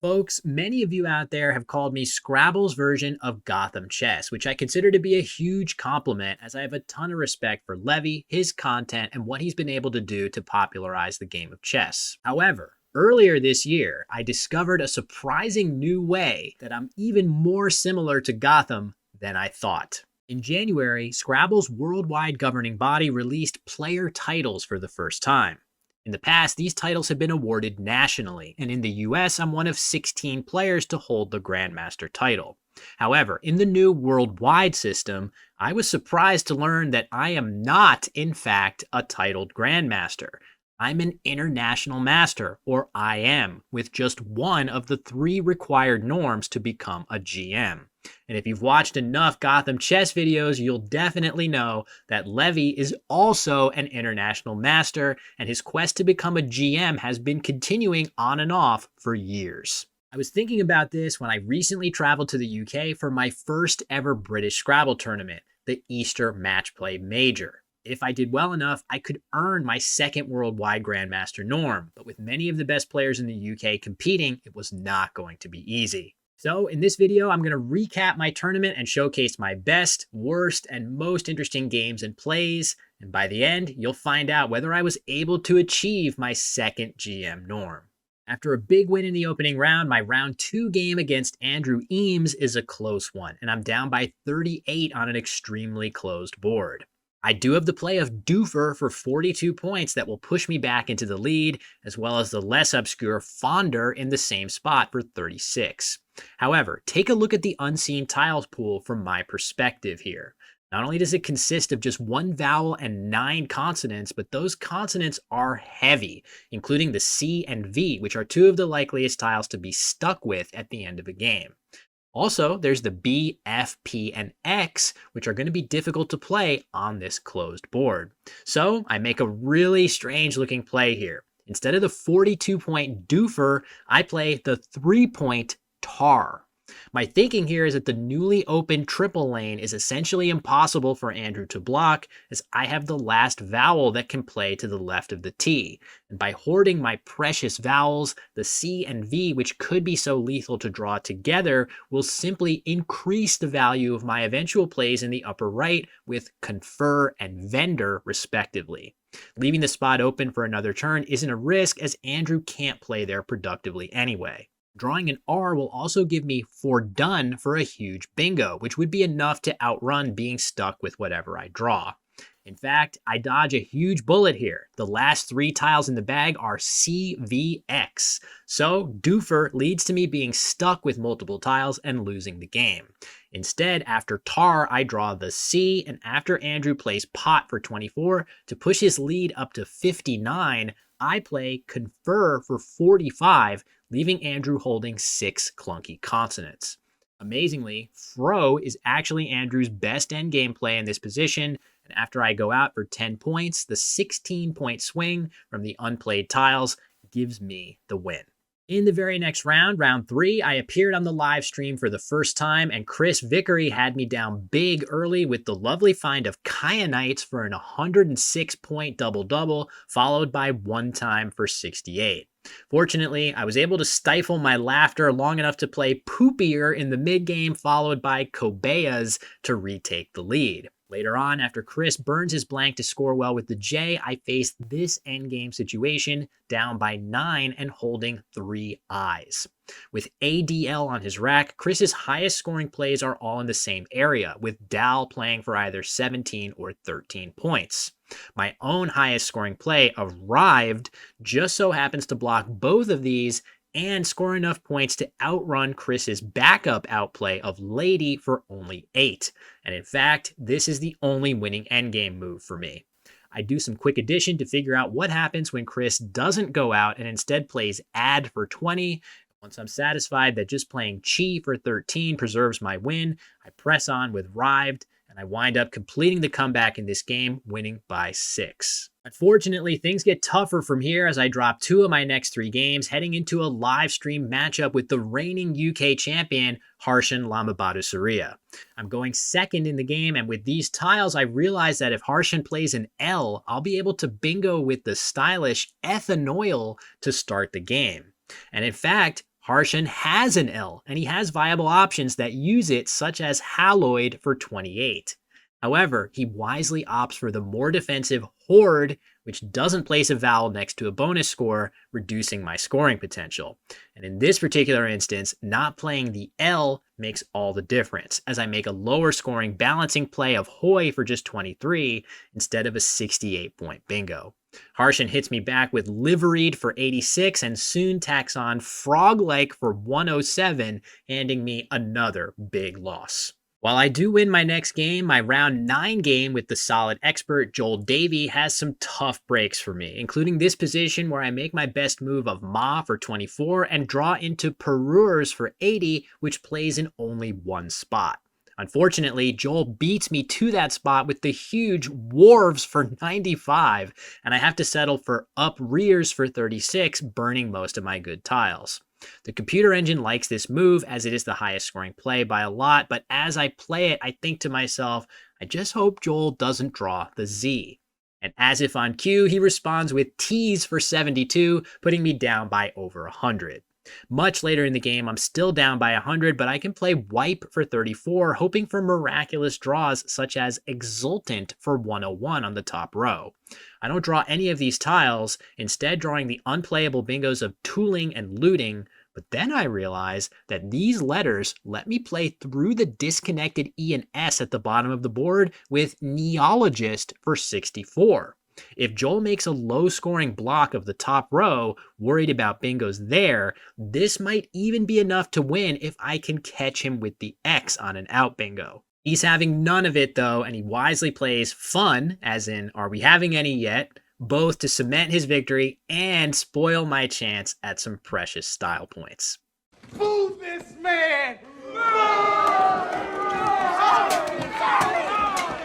Folks, many of you out there have called me Scrabble's version of Gotham Chess, which I consider to be a huge compliment as I have a ton of respect for Levy, his content, and what he's been able to do to popularize the game of chess. However, earlier this year, I discovered a surprising new way that I'm even more similar to Gotham than I thought. In January, Scrabble's worldwide governing body released player titles for the first time. In the past, these titles have been awarded nationally, and in the US, I'm one of 16 players to hold the Grandmaster title. However, in the new worldwide system, I was surprised to learn that I am not, in fact, a titled Grandmaster. I'm an International Master, or IM, with just one of the 3 required norms to become a GM. And if you've watched enough Gotham Chess videos, you'll definitely know that Levy is also an International Master, and his quest to become a GM has been continuing on and off for years. I was thinking about this when I recently traveled to the UK for my first ever British Scrabble tournament, the Easter Matchplay Major. If I did well enough, I could earn my second worldwide Grandmaster norm, but with many of the best players in the UK competing, it was not going to be easy. So in this video, I'm going to recap my tournament and showcase my best, worst, and most interesting games and plays, and by the end, you'll find out whether I was able to achieve my second GM norm. After a big win in the opening round, my round 2 game against Andrew Eames is a close one, and I'm down by 38 on an extremely closed board. I do have the play of Doofer for 42 points that will push me back into the lead, as well as the less obscure Fonder in the same spot for 36. However, take a look at the unseen tiles pool from my perspective here. Not only does it consist of just 1 vowel and 9 consonants, but those consonants are heavy, including the C and V, which are 2 of the likeliest tiles to be stuck with at the end of a game. Also, there's the B, F, P, and X, which are going to be difficult to play on this closed board. So I make a really strange looking play here. Instead of the 42-point Doofer, I play the 3-point Tar. My thinking here is that the newly opened triple lane is essentially impossible for Andrew to block, as I have the last vowel that can play to the left of the T. And by hoarding my precious vowels, the C and V, which could be so lethal to draw together, will simply increase the value of my eventual plays in the upper right with Confer and Vendor, respectively. Leaving the spot open for another turn isn't a risk, as Andrew can't play there productively anyway. Drawing an R will also give me Fordone for a huge bingo, which would be enough to outrun being stuck with whatever I draw. In fact, I dodge a huge bullet here. The last 3 tiles in the bag are CVX. So Doofer leads to me being stuck with multiple tiles and losing the game. Instead, after Tar, I draw the C, and after Andrew plays Pot for 24 to push his lead up to 59, I play Confer for 45, leaving Andrew holding 6 clunky consonants. Amazingly, Fro is actually Andrew's best endgame play in this position, and after I go out for 10 points, the 16-point swing from the unplayed tiles gives me the win. In the very next round, round 3, I appeared on the live stream for the first time, and Chris Vickery had me down big early with the lovely find of Kyanites for an 106-point double-double, followed by 1 time for 68. Fortunately, I was able to stifle my laughter long enough to play Poopier in the mid-game, followed by Cobeas to retake the lead. Later on, after Chris burns his blank to score well with the J, I faced this endgame situation, down by 9 and holding 3 eyes. With ADL on his rack, Chris's highest scoring plays are all in the same area, with Dal playing for either 17 or 13 points. My own highest scoring play, Arrived, just so happens to block both of these and score enough points to outrun Chris's backup outplay of Lady for only 8. And in fact, this is the only winning endgame move for me. I do some quick addition to figure out what happens when Chris doesn't go out and instead plays Add for 20. Once I'm satisfied that just playing Chi for 13 preserves my win, I press on with Rived, and I wind up completing the comeback in this game, winning by 6. Unfortunately, things get tougher from here as I drop 2 of my next 3 games, heading into a live stream matchup with the reigning UK champion, Harshan Lamabadu-Surya. I'm going second in the game, and with these tiles, I realize that if Harshan plays an L, I'll be able to bingo with the stylish Ethanoil to start the game. And in fact, Harshan has an L, and he has viable options that use it, such as Haloid for 28. However, he wisely opts for the more defensive Horde, which doesn't place a vowel next to a bonus score, reducing my scoring potential. And in this particular instance, not playing the L makes all the difference, as I make a lower scoring balancing play of Hoy for just 23 instead of a 68-point bingo. Harshan hits me back with Liveried for 86 and soon tacks on Frog-like for 107, handing me another big loss. While I do win my next game, my round 9 game with the solid expert Joel Davey has some tough breaks for me, including this position where I make my best move of Ma for 24 and draw into Perurs for 80, which plays in only one spot. Unfortunately, Joel beats me to that spot with the huge Wharves for 95, and I have to settle for Up Rears for 36, burning most of my good tiles. The computer engine likes this move as it is the highest scoring play by a lot, but as I play it, I think to myself, I just hope Joel doesn't draw the Z. And as if on cue, he responds with T's for 72, putting me down by over 100. Much later in the game, I'm still down by 100, but I can play Wipe for 34, hoping for miraculous draws such as Exultant for 101 on the top row. I don't draw any of these tiles, instead drawing the unplayable bingos of Tooling and Looting, but then I realize that these letters let me play through the disconnected E and S at the bottom of the board with Neologist for 64. If Joel makes a low-scoring block of the top row, worried about bingos there, this might even be enough to win if I can catch him with the X on an out bingo. He's having none of it though, and he wisely plays fun, as in, are we having any yet, both to cement his victory and spoil my chance at some precious style points. Boo this man!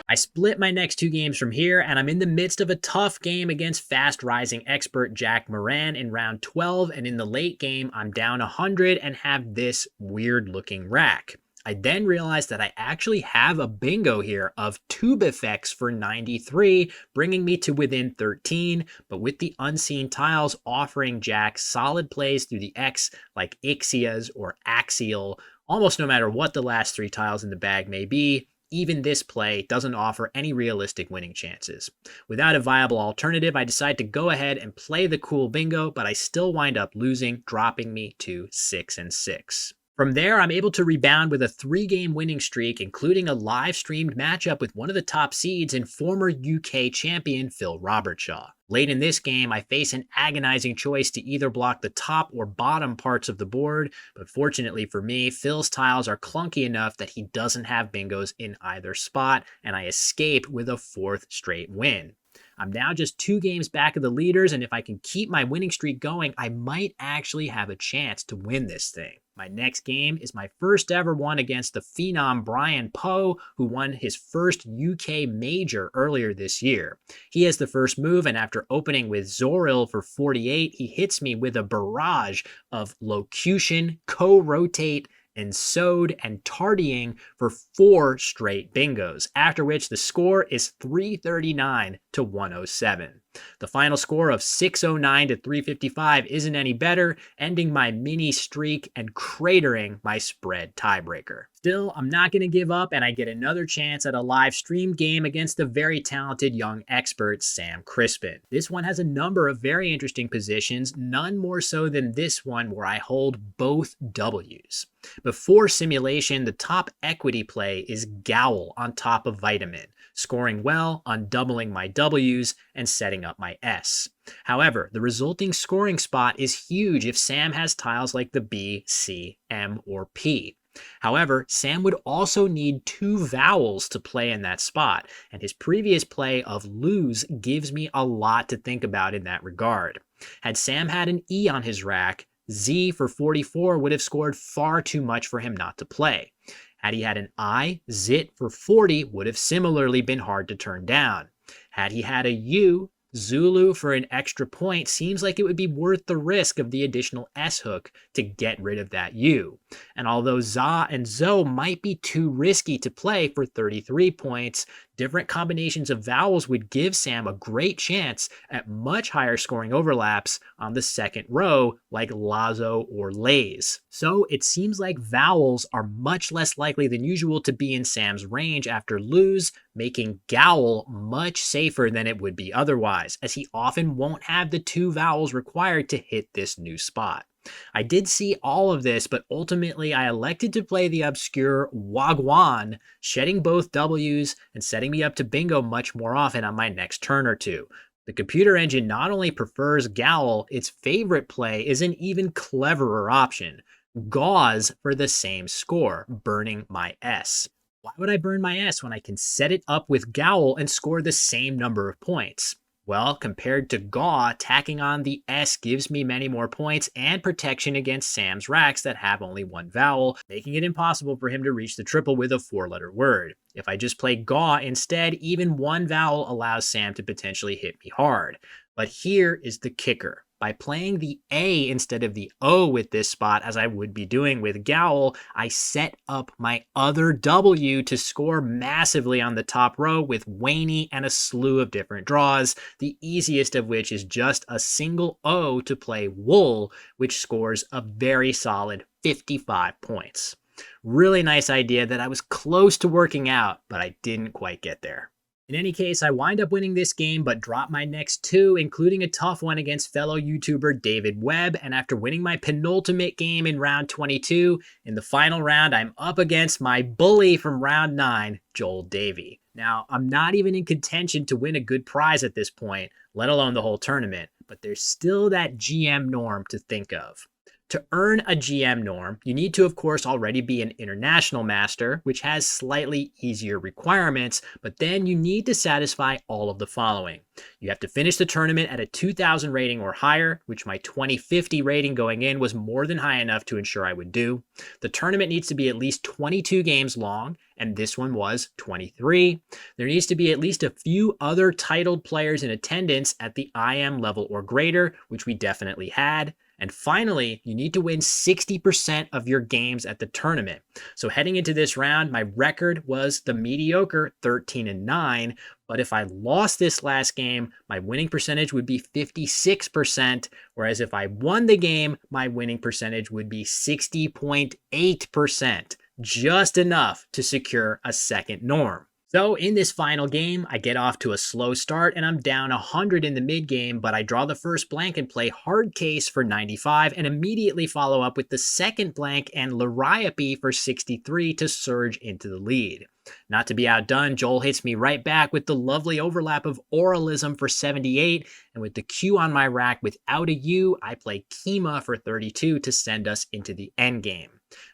I split my next 2 games from here, and I'm in the midst of a tough game against fast-rising expert Jack Moran in round 12, and in the late game, I'm down 100 and have this weird-looking rack. I then realized that I actually have a bingo here of Tube Effects for 93, bringing me to within 13, but with the unseen tiles offering Jack solid plays through the X like Ixias or Axial, almost no matter what the last 3 tiles in the bag may be. Even this play doesn't offer any realistic winning chances. Without a viable alternative, I decide to go ahead and play the cool bingo, but I still wind up losing, dropping me to 6-6. From there, I'm able to rebound with a 3-game winning streak, including a live-streamed matchup with one of the top seeds and former UK champion Phil Robertshaw. Late in this game, I face an agonizing choice to either block the top or bottom parts of the board, but fortunately for me, Phil's tiles are clunky enough that he doesn't have bingos in either spot, and I escape with a 4th straight win. I'm now just 2 games back of the leaders, and if I can keep my winning streak going, I might actually have a chance to win this thing. My next game is my first ever one against the phenom Brian Poe, who won his first UK major earlier this year. He has the first move, and after opening with Zoril for 48, he hits me with a barrage of Locution, Co-Rotate, and Sewed and Tardying for 4 straight bingos, after which the score is 339 to 107. The final score of 609 to 355 isn't any better, ending my mini streak and cratering my spread tiebreaker. Still, I'm not going to give up, and I get another chance at a live stream game against the very talented young expert Sam Crispin. This one has a number of very interesting positions, none more so than this one where I hold both W's. Before simulation, the top equity play is Gowl on top of Vitamin, scoring well on doubling my W's and setting up my S. However, the resulting scoring spot is huge if Sam has tiles like the B, C, M, or P. However, Sam would also need 2 vowels to play in that spot, and his previous play of Lose gives me a lot to think about in that regard. Had Sam had an E on his rack, Z for 44 would have scored far too much for him not to play. Had he had an I, Zit for 40 would have similarly been hard to turn down. Had he had a U, Zulu for an extra point seems like it would be worth the risk of the additional S hook to get rid of that U. And although Za and Zo might be too risky to play for 33 points, Different combinations of vowels would give Sam a great chance at much higher scoring overlaps on the second row, like lazo or lays. So it seems like vowels are much less likely than usual to be in Sam's range after lose, making Gowl much safer than it would be otherwise, as he often won't have the two vowels required to hit this new spot. I did see all of this, but ultimately I elected to play the obscure Wagwan, shedding both W's and setting me up to bingo much more often on my next turn or two. The computer engine not only prefers Gowl, its favorite play is an even cleverer option. Gauze for the same score, burning my S. Why would I burn my S when I can set it up with Gowl and score the same number of points? Well, compared to Gaw, tacking on the S gives me many more points and protection against Sam's racks that have only one vowel, making it impossible for him to reach the triple with a four-letter word. If I just play Gaw instead, even one vowel allows Sam to potentially hit me hard. But here is the kicker. By playing the A instead of the O with this spot, as I would be doing with Gowl, I set up my other W to score massively on the top row with Waney and a slew of different draws, the easiest of which is just a single O to play Wool, which scores a very solid 55 points. Really nice idea that I was close to working out, but I didn't quite get there. In any case, I wind up winning this game, but drop my next two, including a tough one against fellow YouTuber David Webb. And after winning my penultimate game in round 22, in the final round, I'm up against my bully from round 9, Joel Davey. Now, I'm not even in contention to win a good prize at this point, let alone the whole tournament, but there's still that GM norm to think of. To earn a GM norm, you need to, of course, already be an international master, which has slightly easier requirements, but then you need to satisfy all of the following. You have to finish the tournament at a 2000 rating or higher, which my 2050 rating going in was more than high enough to ensure I would do. The tournament needs to be at least 22 games long, and this one was 23. There needs to be at least a few other titled players in attendance at the IM level or greater, which we definitely had. And finally, you need to win 60% of your games at the tournament. So heading into this round, my record was the mediocre 13-9, but if I lost this last game, my winning percentage would be 56%, whereas if I won the game, my winning percentage would be 60.8%, just enough to secure a second norm. So in this final game, I get off to a slow start and I'm down 100 in the mid game, but I draw the first blank and play hard case for 95 and immediately follow up with the second blank and Liriope for 63 to surge into the lead. Not to be outdone, Joel hits me right back with the lovely overlap of Oralism for 78, and with the Q on my rack without a U, I play Kima for 32 to send us into the endgame.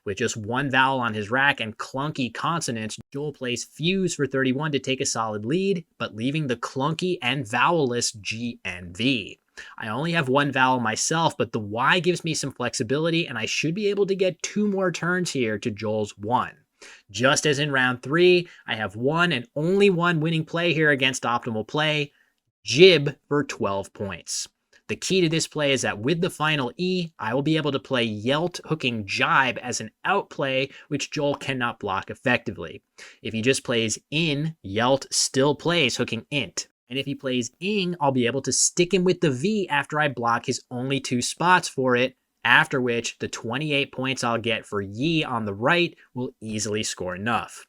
With just one vowel on his rack and clunky consonants, Joel plays Fuse for 31 to take a solid lead, but leaving the clunky and vowelless G and V. I only have one vowel myself, but the Y gives me some flexibility, and I should be able to get 2 more turns here to Joel's 1. Just as in round 3, I have one and only one winning play here against optimal play, Jib for 12 points. The key to this play is that with the final E, I will be able to play Yelt hooking Jibe as an outplay, which Joel cannot block effectively. If he just plays in, Yelt still plays hooking int. And if he plays ing, I'll be able to stick him with the V after I block his only 2 spots for it, after which the 28 points I'll get for Yi on the right will easily score enough.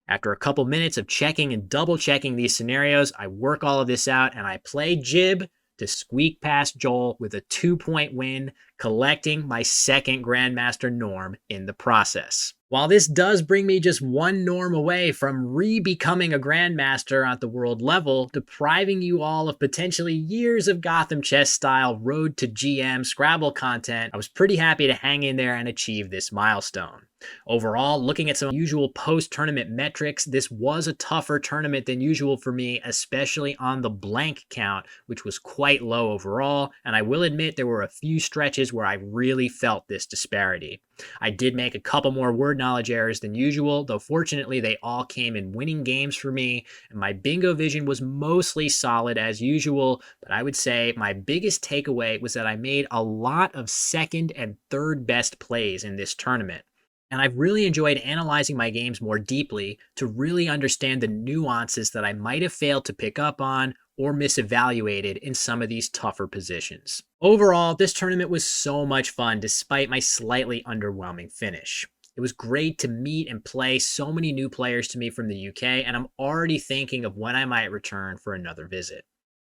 After a couple minutes of checking and double checking these scenarios, I work all of this out and I play Jib to squeak past Joel with a 2-point win, collecting my second Grandmaster norm in the process. While this does bring me just one norm away from re-becoming a Grandmaster at the world level, depriving you all of potentially years of Gotham Chess style Road to GM Scrabble content, I was pretty happy to hang in there and achieve this milestone. Overall, looking at some usual post-tournament metrics, this was a tougher tournament than usual for me, especially on the blank count, which was quite low overall, and I will admit there were a few stretches where I really felt this disparity. I did make a couple more word knowledge errors than usual, though fortunately they all came in winning games for me, and my bingo vision was mostly solid as usual, but I would say my biggest takeaway was that I made a lot of second and third best plays in this tournament. And I've really enjoyed analyzing my games more deeply to really understand the nuances that I might have failed to pick up on or misevaluated in some of these tougher positions. Overall, this tournament was so much fun despite my slightly underwhelming finish. It was great to meet and play so many new players to me from the UK, and I'm already thinking of when I might return for another visit.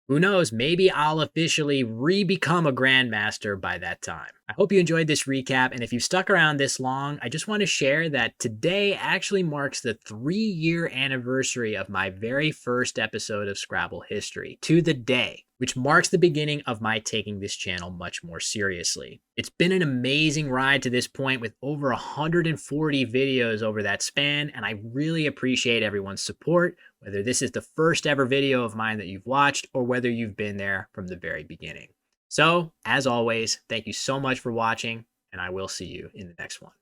Who knows, maybe I'll officially re-become a grandmaster by that time. I hope you enjoyed this recap, and if you've stuck around this long, I just want to share that today actually marks the 3-year anniversary of my very first episode of Scrabble history, to the day, which marks the beginning of my taking this channel much more seriously. It's been an amazing ride to this point with over 140 videos over that span, and I really appreciate everyone's support, whether this is the first ever video of mine that you've watched or whether you've been there from the very beginning. So, as always, thank you so much for watching, and I will see you in the next one.